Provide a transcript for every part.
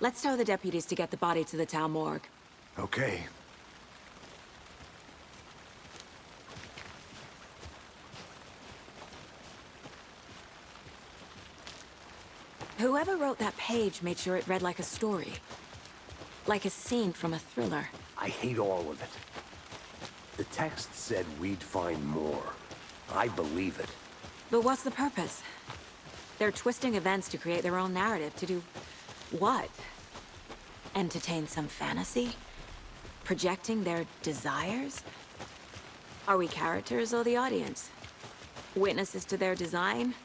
Let's tell the deputies to get the body to the town morgue. Okay. Whoever wrote that page made sure it read like a story. Like a scene from a thriller. I hate all of it. The text said we'd find more. I believe it. But what's the purpose? They're twisting events to create their own narrative. To do what? Entertain some fantasy? Projecting their desires? Are we characters or the audience? Witnesses to their design?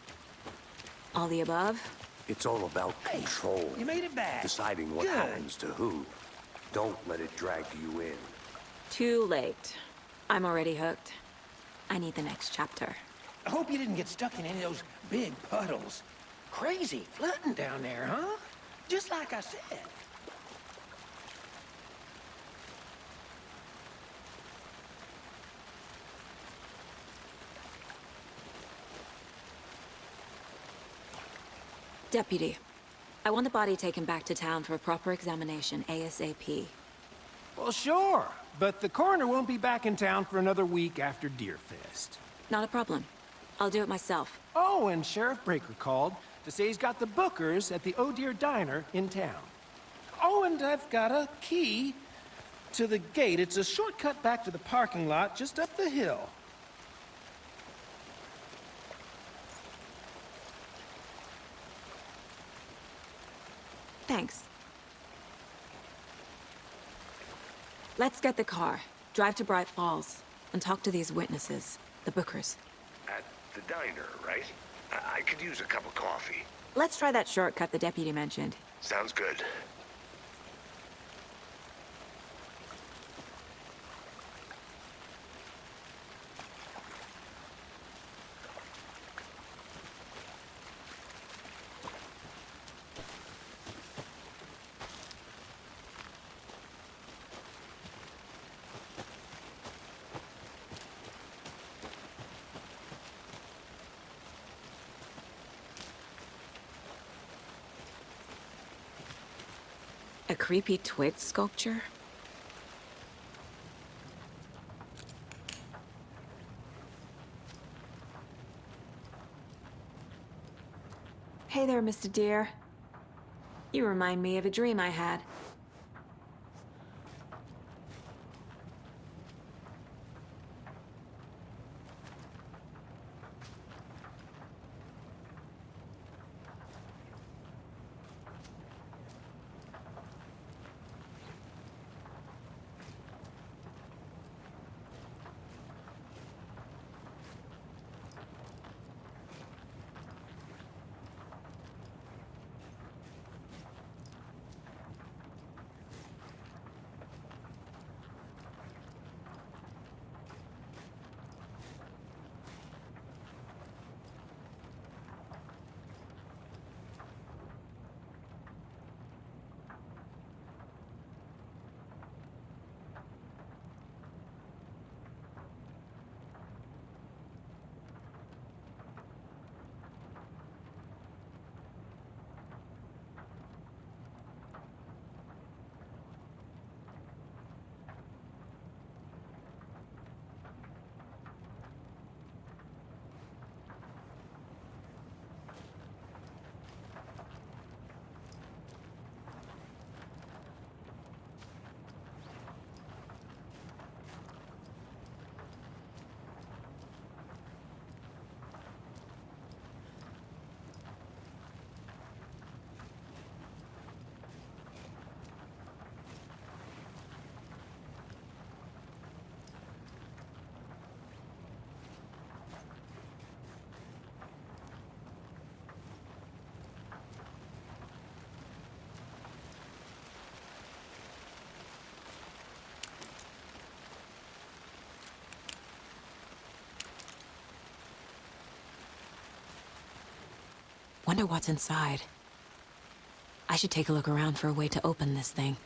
All the above? It's all about control. You made it back. Deciding what happens to who. Don't let it drag you in. Too late. I'm already hooked. I need the next chapter. I hope you didn't get stuck in any of those big puddles. Crazy flooding down there, huh? Just like I said. Deputy, I want the body taken back to town for a proper examination, ASAP. Well, sure, but the coroner won't be back in town for another week after Deerfest. Not a problem. I'll do it myself. Oh, and Sheriff Breaker called to say he's got the Bookers at the Oh Dear Diner in town. Oh, and I've got a key to the gate. It's a shortcut back to the parking lot just up the hill. Thanks. Let's get the car, drive to Bright Falls, and talk to these witnesses, the Bookers. At the diner, right? I could use a cup of coffee. Let's try that shortcut the deputy mentioned. Sounds good. A creepy twig sculpture? Hey there, Mr. Deer. You remind me of a dream I had. Wonder what's inside. I should take a look around for a way to open this thing.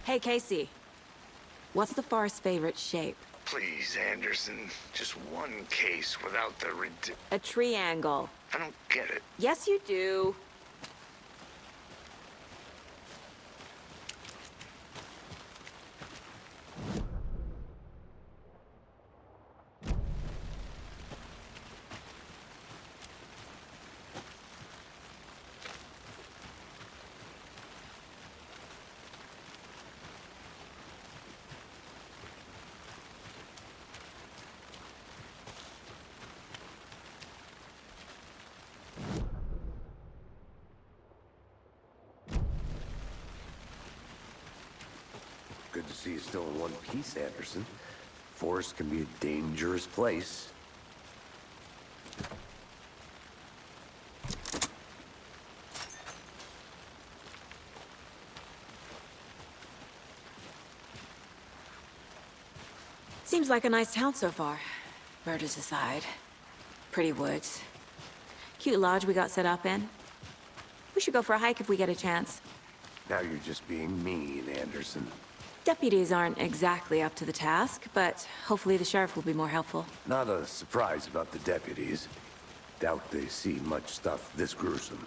Hey, Casey. What's the forest's favorite shape? Please, Anderson. Just one case without the A triangle. I don't get it. Yes, you do. Good to see you still in one piece, Anderson. Forest can be a dangerous place. Seems like a nice town so far. Murders aside. Pretty woods. Cute lodge we got set up in. We should go for a hike if we get a chance. Now you're just being mean, Anderson. Deputies aren't exactly up to the task, but hopefully the sheriff will be more helpful. Not a surprise about the deputies. Doubt they see much stuff this gruesome.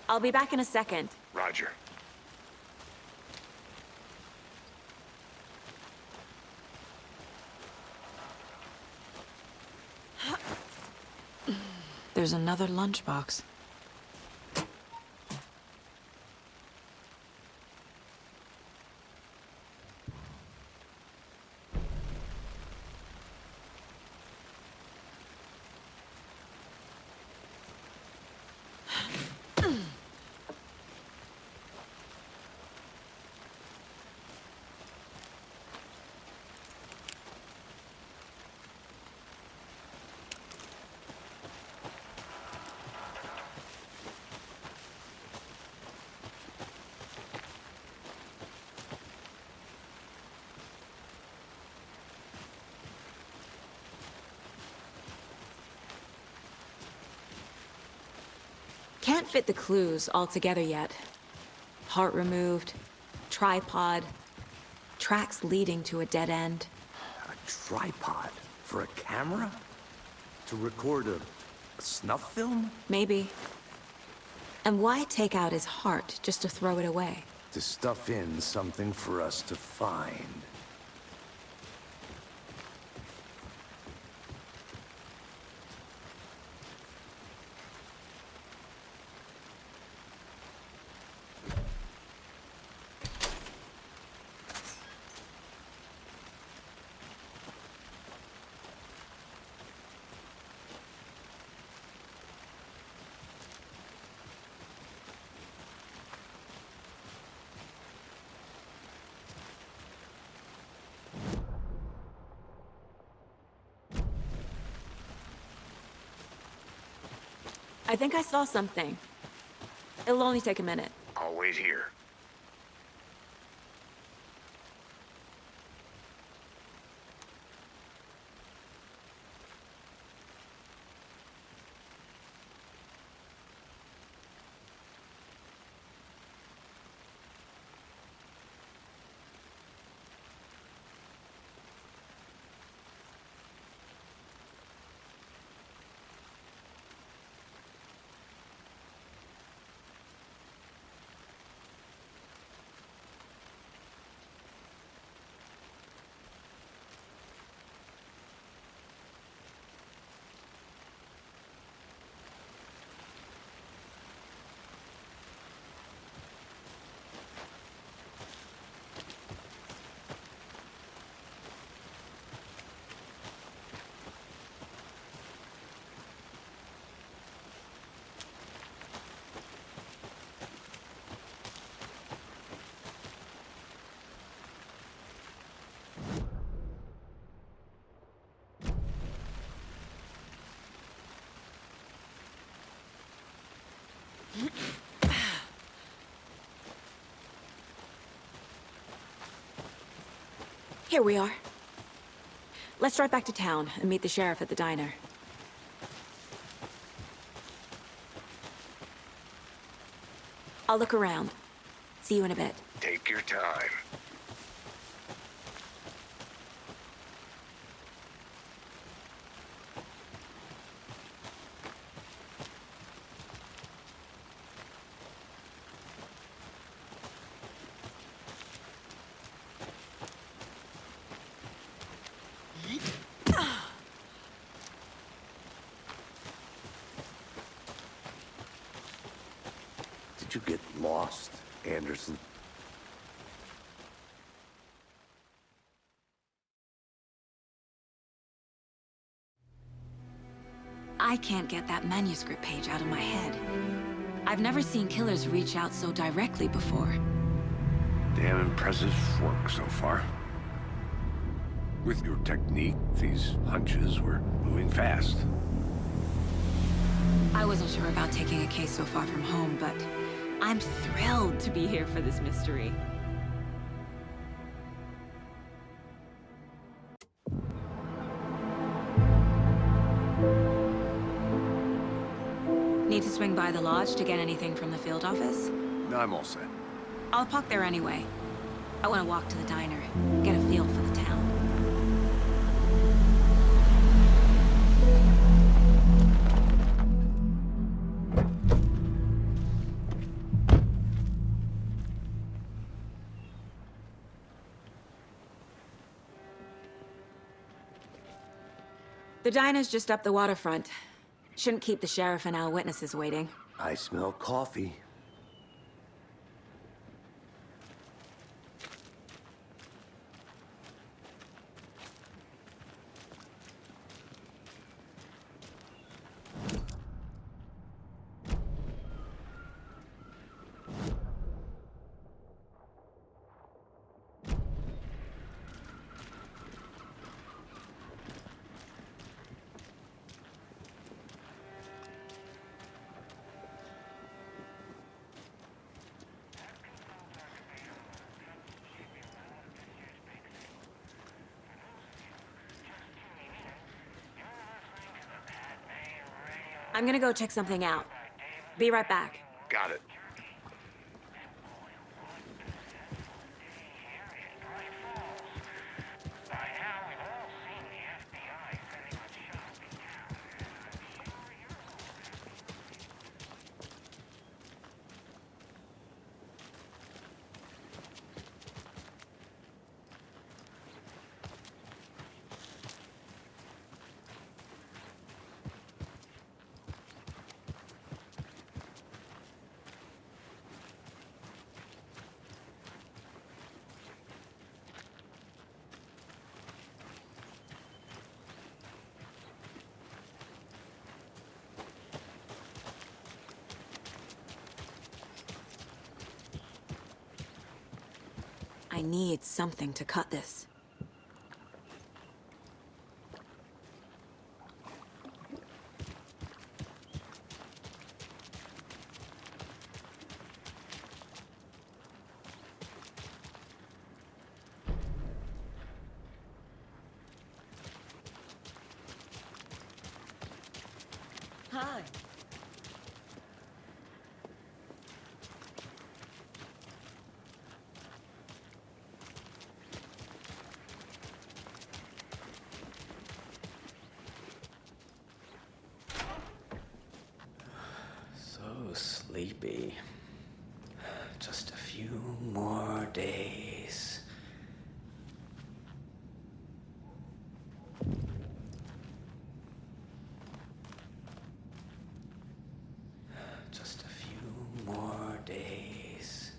I'll be back in a second. Roger. There's another lunchbox. Can't fit the clues all together yet. Heart removed, tripod, tracks leading to a dead end. A tripod? For a camera? To record a snuff film? Maybe. And why take out his heart just to throw it away? To stuff in something for us to find. I think I saw something. It'll only take a minute. I'll wait here. Here we are. Let's drive back to town and meet the sheriff at the diner. I'll look around. See you in a bit. Take your time. Did you get lost, Anderson? I can't get that manuscript page out of my head. I've never seen killers reach out so directly before. Damn impressive work so far. With your technique, these hunches were moving fast. I wasn't sure about taking a case so far from home, but I'm thrilled to be here for this mystery. Need to swing by the lodge to get anything from the field office? No, I'm all set. I'll park there anyway. I want to walk to the diner, get a feel for the town. The diner's just up the waterfront. Shouldn't keep the sheriff and our witnesses waiting. I smell coffee. I'm gonna go check something out. Be right back. Got it. I need something to cut this. Hi. So sleepy. Just a few more days. Just a few more days.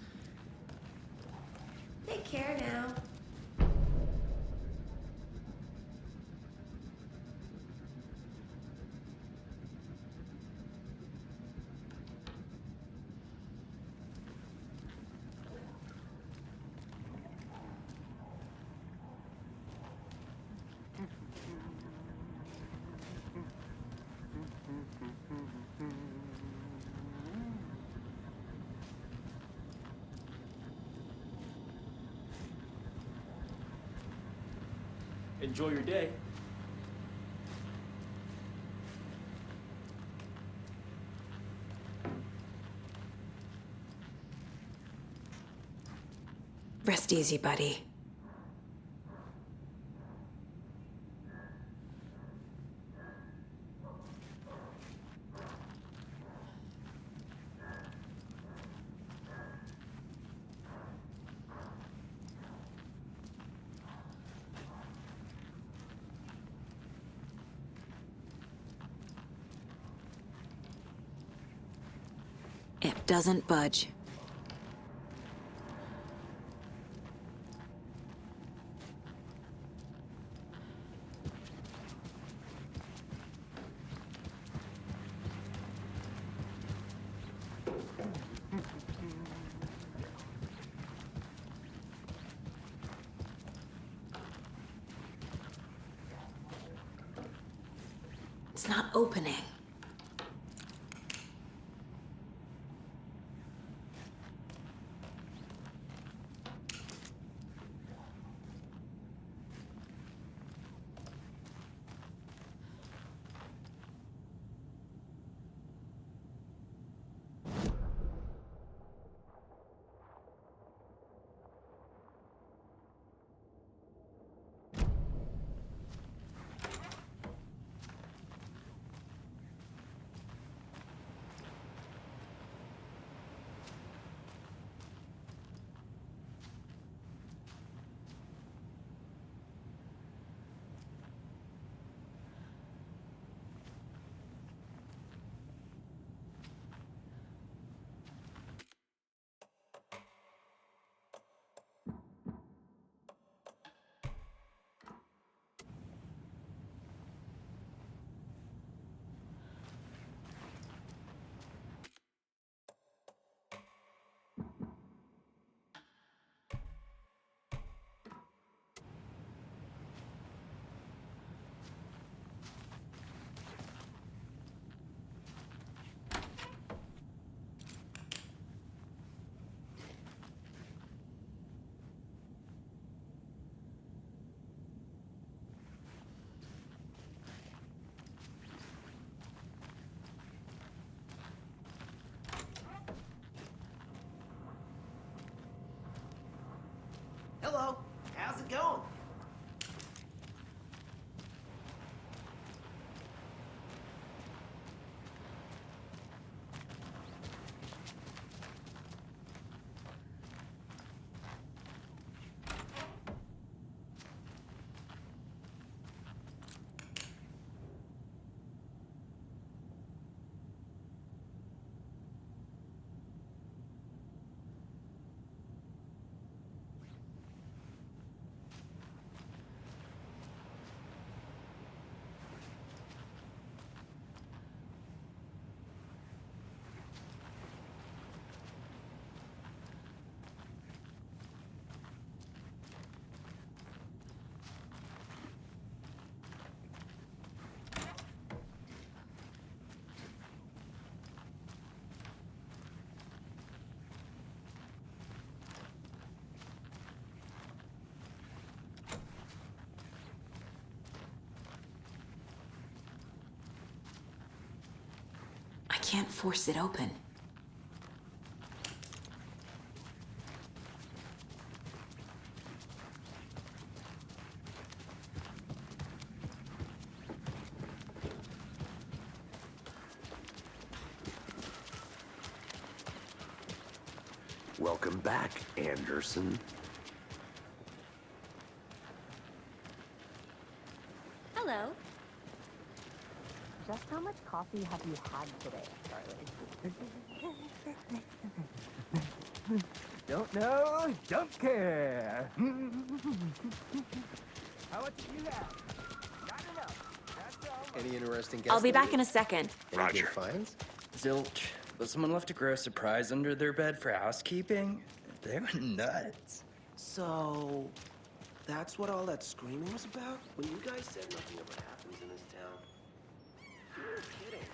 Take care now. Enjoy your day. Rest easy, buddy. It doesn't budge. It's not opening. Hello, how's it going? I can't force it open. Welcome back, Anderson. Hello. Just how much coffee have you had today, Charlie? Don't know, don't care. How much do you have? Not enough. That's all. Any interesting guests? I'll be back in a second. Anything finds? Zilch. But someone left a gross surprise under their bed for housekeeping? They were nuts. So, that's what all that screaming was about? When you guys said nothing ever happens in this town? You were kidding.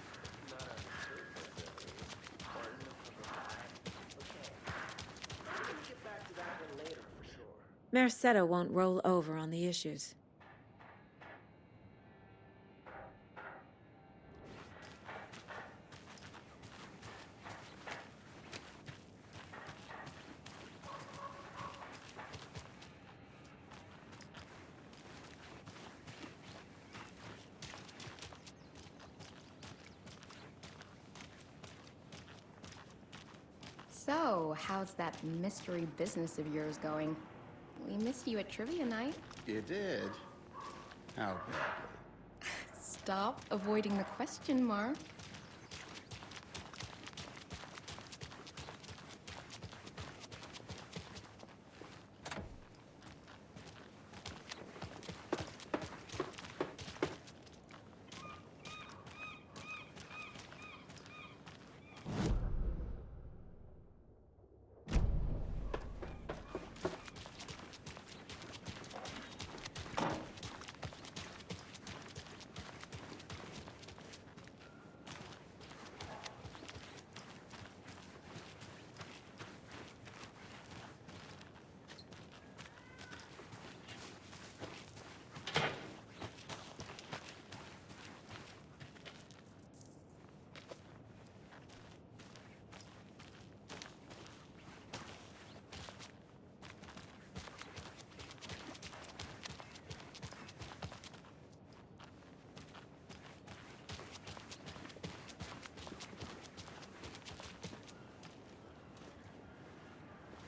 Not on surface, at least. Or enough of a vibe. Okay. I'm gonna get back to that one later, for sure. Merced won't roll over on the issues. So, how's that mystery business of yours going? We missed you at trivia night. You did? How badly? Stop avoiding the question, Mark.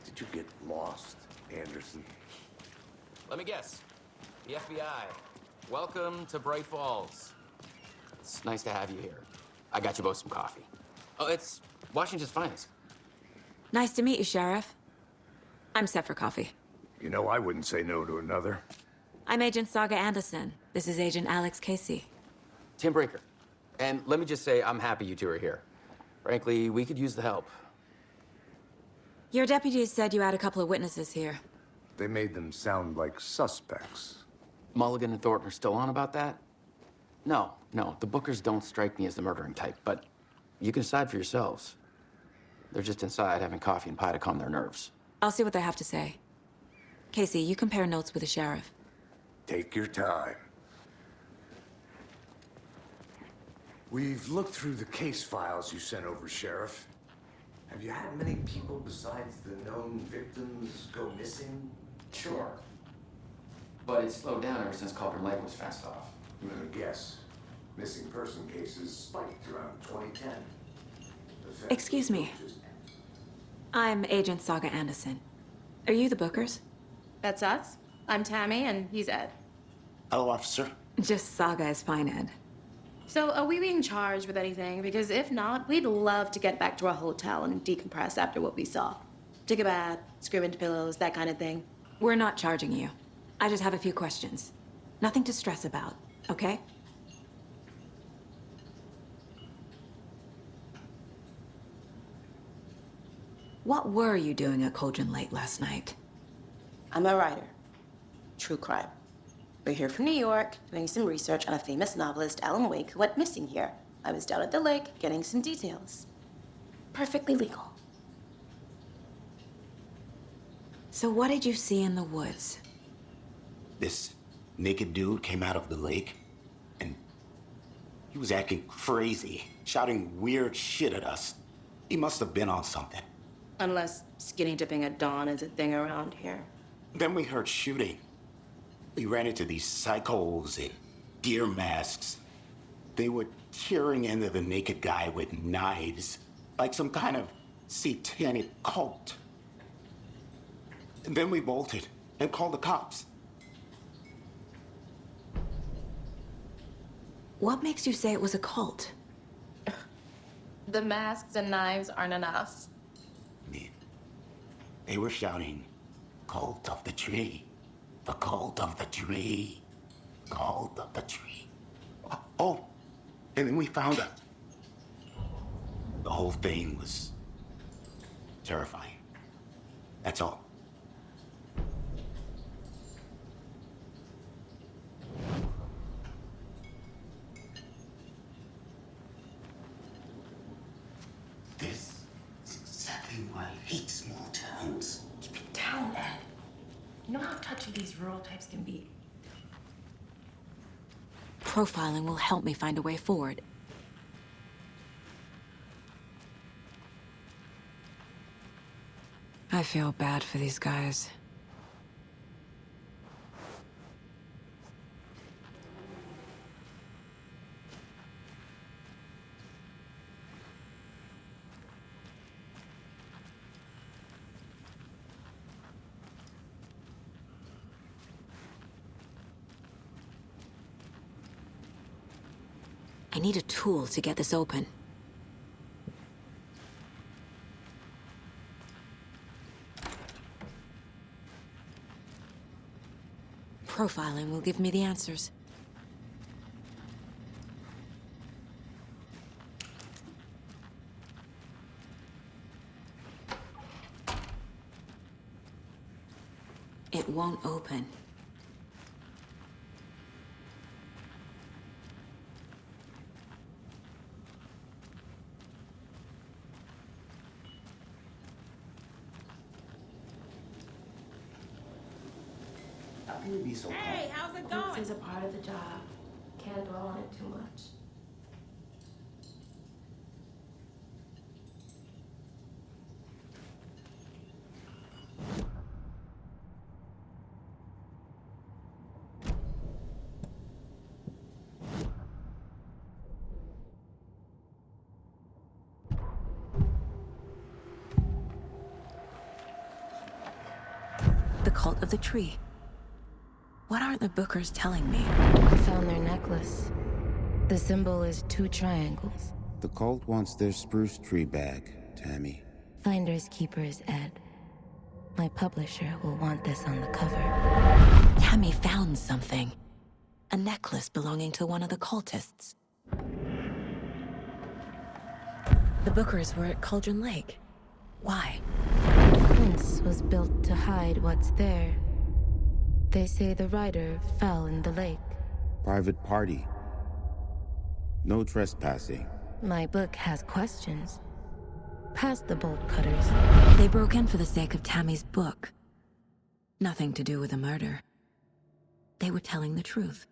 Did you get lost, Anderson? Let me guess. The FBI. Welcome to Bright Falls. It's nice to have you here. I got you both some coffee. Oh, it's Washington's finest. Nice to meet you, Sheriff. I'm set for coffee. You know, I wouldn't say no to another. I'm Agent Saga Anderson. This is Agent Alex Casey. Tim Breaker. And let me just say, I'm happy you two are here. Frankly, we could use the help. Your deputies said you had a couple of witnesses here. They made them sound like suspects. Mulligan and Thornton are still on about that? No, the Bookers don't strike me as the murdering type, but you can decide for yourselves. They're just inside having coffee and pie to calm their nerves. I'll see what they have to say. Casey, you compare notes with the sheriff. Take your time. We've looked through the case files you sent over, Sheriff. Have you had many people besides the known victims go missing? Sure. But it's slowed down ever since Cauldron Lake was fenced off. I'm gonna guess. Missing person cases spiked around 2010. Excuse me. I'm Agent Saga Anderson. Are you the Bookers? That's us. I'm Tammy, and he's Ed. Hello, officer. Just Saga is fine, Ed. So, are we being charged with anything? Because if not, we'd love to get back to our hotel and decompress after what we saw. Take a bath, scream into pillows, that kind of thing. We're not charging you. I just have a few questions. Nothing to stress about, okay? What were you doing at Cauldron Lake last night? I'm a writer. True crime. We're here from New York, doing some research on a famous novelist, Alan Wake, who went missing here. I was down at the lake, getting some details. Perfectly legal. So what did you see in the woods? This naked dude came out of the lake, and he was acting crazy, shouting weird shit at us. He must have been on something. Unless skinny dipping at dawn is a thing around here. Then we heard shooting. We ran into these psychos in deer masks. They were tearing into the naked guy with knives, like some kind of satanic cult. And then we bolted and called the cops. What makes you say it was a cult? The masks and knives aren't enough. They were shouting, "Cult of the tree, the cult of the tree, cult of the tree." Oh, and then we found out. The whole thing was terrifying. That's all. This is exactly why I hate small towns. Keep it down, Ed. You know how touchy these rural types can be. Profiling will help me find a way forward. I feel bad for these guys. I need a tool to get this open. Profiling will give me the answers. It won't open. How can you be so Hey, how's it going? This is a part of the job. Can't dwell on it too much. The cult of the tree. What aren't the Bookers telling me? I found their necklace. The symbol is 2 triangles. The cult wants their spruce tree back, Tammy. Finders keepers, Ed. My publisher will want this on the cover. Tammy found something. A necklace belonging to one of the cultists. The Bookers were at Cauldron Lake. Why? The fence was built to hide what's there. They say the rider fell in the lake. Private party. No trespassing. My book has questions. Past the bolt cutters. They broke in for the sake of Tammy's book. Nothing to do with a murder. They were telling the truth.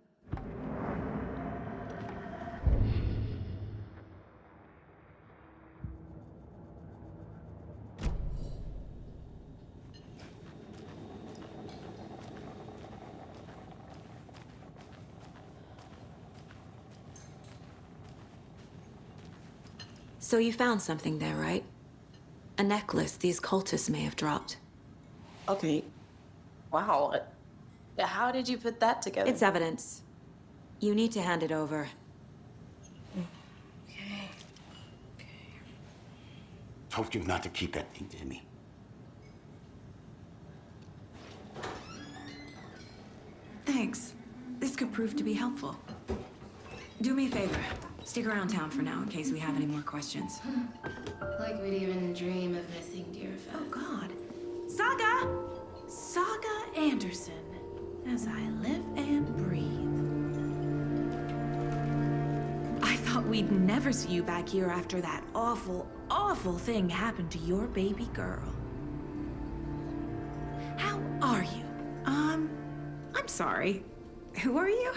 So you found something there, right? A necklace these cultists may have dropped. Okay. Wow. How did you put that together? It's evidence. You need to hand it over. Okay. Told you not to keep that thing, Tammy. Thanks. This could prove to be helpful. Do me a favor. Stick around town for now in case we have any more questions. Like we'd even dream of missing dear Fez. Oh, God. Saga! Saga Anderson. As I live and breathe. I thought we'd never see you back here after that awful, awful thing happened to your baby girl. How are you? I'm sorry. Who are you?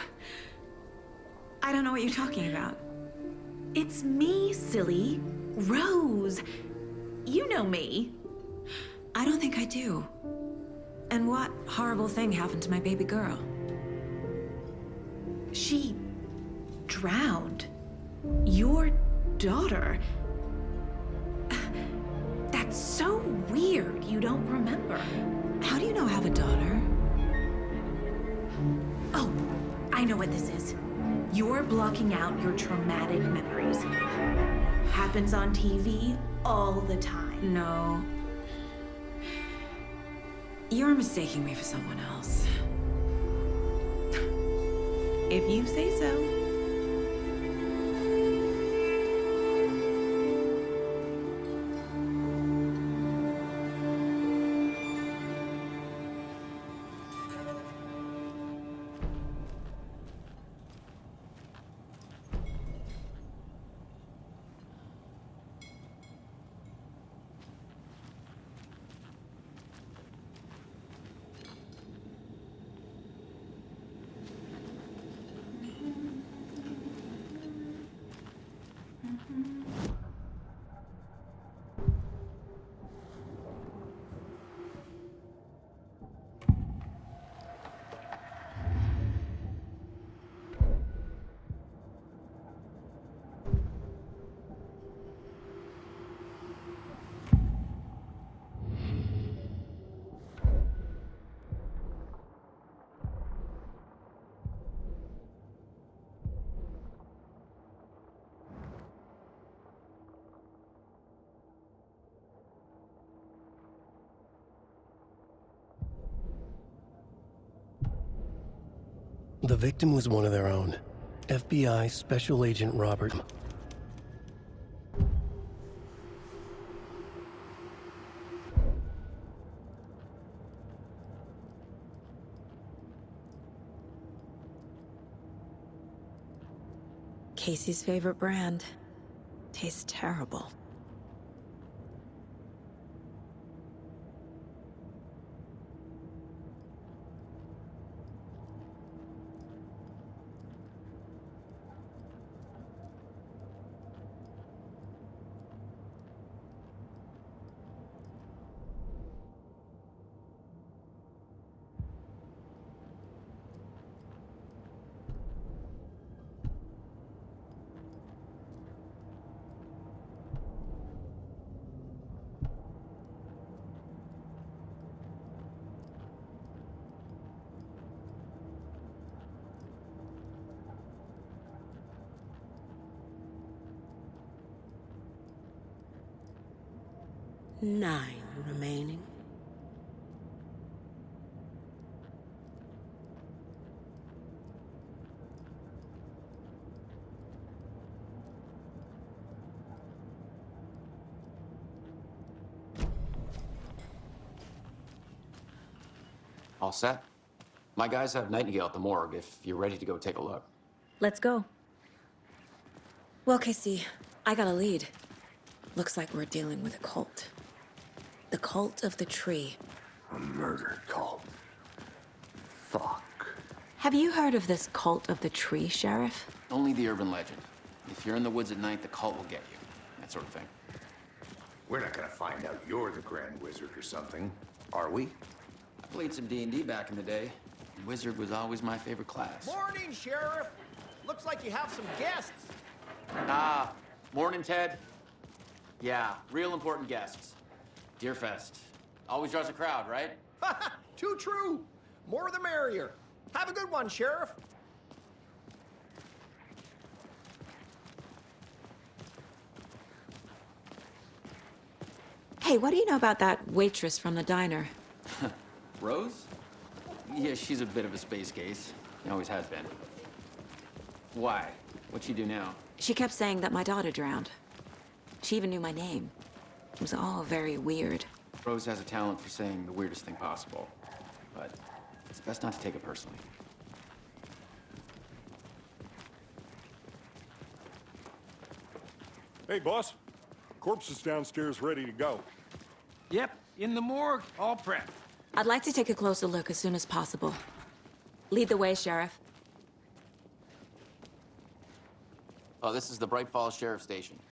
I don't know what you're talking about. It's me, silly. Rose. You know me. I don't think I do. And what horrible thing happened to my baby girl? She drowned. Your daughter. That's so weird you don't remember. How do you know I have a daughter? Oh, I know what this is. You're blocking out your traumatic memories. Happens on TV all the time. No. You're mistaking me for someone else. If you say so. The victim was one of their own. FBI Special Agent Robert. Casey's favorite brand. Tastes terrible. Nine remaining. All set? My guys have Nightingale at the morgue if you're ready to go take a look. Let's go. Well, Casey, I got a lead. Looks like we're dealing with a cult. The cult of the tree. A murder cult. Fuck. Have you heard of this cult of the tree, Sheriff? Only the urban legend. If you're in the woods at night, the cult will get you. That sort of thing. We're not gonna find out you're the Grand Wizard or something, are we? I played some D&D back in the day. Wizard was always my favorite class. Morning, Sheriff. Looks like you have some guests. Ah, morning, Ted. Yeah, real important guests. Deerfest. Always draws a crowd, right? Too true. More the merrier. Have a good one, Sheriff. Hey, what do you know about that waitress from the diner? Rose? Yeah, she's a bit of a space case. She always has been. Why? What'd she do now? She kept saying that my daughter drowned. She even knew my name. It was all very weird. Rose has a talent for saying the weirdest thing possible. But it's best not to take it personally. Hey, boss. Corpse is downstairs ready to go. Yep, in the morgue, all prepped. I'd like to take a closer look as soon as possible. Lead the way, Sheriff. Oh, this is the Bright Falls Sheriff Station.